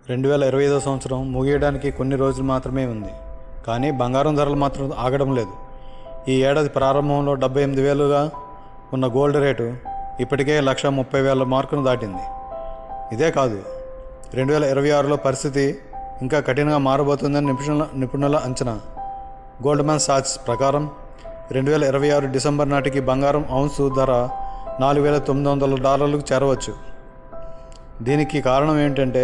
2025 సంవత్సరం ముగియడానికి కొన్ని రోజులు మాత్రమే ఉంది. కానీ బంగారం ధరలు మాత్రం ఆగడం లేదు. ఈ ఏడాది ప్రారంభంలో 78,000గా ఉన్న గోల్డ్ రేటు ఇప్పటికే 130,000 మార్కును దాటింది. ఇదే కాదు, 2026లో పరిస్థితి ఇంకా కఠినంగా మారబోతుందని నిపుణుల అంచనా. గోల్డ్మాన్ సాచ్ ప్రకారం 2026 డిసెంబర్ నాటికి బంగారం ఔన్సు ధర $4,900 చేరవచ్చు. దీనికి కారణం ఏంటంటే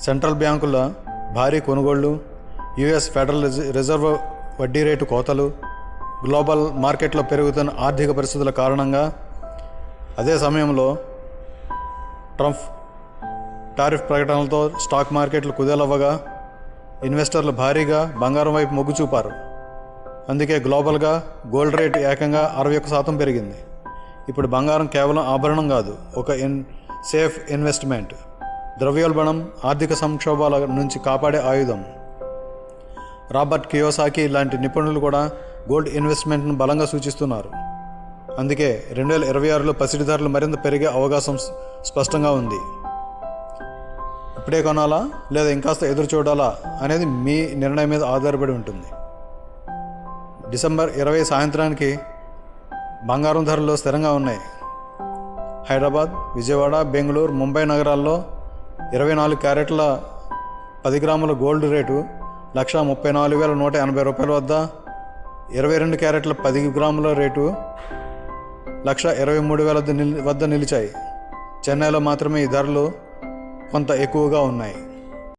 సెంట్రల్ బ్యాంకుల భారీ కొనుగోళ్లు, యుఎస్ ఫెడరల్ రిజర్వ్ వడ్డీ రేటు కోతలు, గ్లోబల్ మార్కెట్లో పెరుగుతున్న ఆర్థిక పరిస్థితుల కారణంగా. అదే సమయంలో ట్రంప్ టారిఫ్ ప్రకటనలతో స్టాక్ మార్కెట్లు కుదేలవ్వగా ఇన్వెస్టర్లు భారీగా బంగారం వైపు మొగ్గు చూపారు. అందుకే గ్లోబల్గా గోల్డ్ రేటు ఏకంగా 61% పెరిగింది. ఇప్పుడు బంగారం కేవలం ఆభరణం కాదు, ఒక సేఫ్ ఇన్వెస్ట్మెంట్, ద్రవ్యోల్బణం, ఆర్థిక సంక్షోభాల నుంచి కాపాడే ఆయుధం. రాబర్ట్ కియోసాకి లాంటి నిపుణులు కూడా గోల్డ్ ఇన్వెస్ట్మెంట్ను బలంగా సూచిస్తున్నారు. అందుకే 2026లో పసిడి ధరలు మరింత పెరిగే అవకాశం స్పష్టంగా ఉంది. ఇప్పుడే కొనాలా లేదా ఇంకాస్త ఎదురు చూడాలా అనేది మీ నిర్ణయం మీద ఆధారపడి ఉంటుంది. డిసెంబర్ 20 సాయంత్రానికి బంగారం ధరలు స్థిరంగా ఉన్నాయి. హైదరాబాద్, విజయవాడ, బెంగళూరు, ముంబై నగరాల్లో 24 క్యారెట్ల 10 గ్రాముల గోల్డ్ రేటు $134,180 వద్ద, 22 క్యారెట్ల 10 గ్రాముల రేటు $123,000 వద్ద నిలిచాయి. చెన్నైలో మాత్రమే ఈ ధరలు కొంత ఎక్కువగా ఉన్నాయి.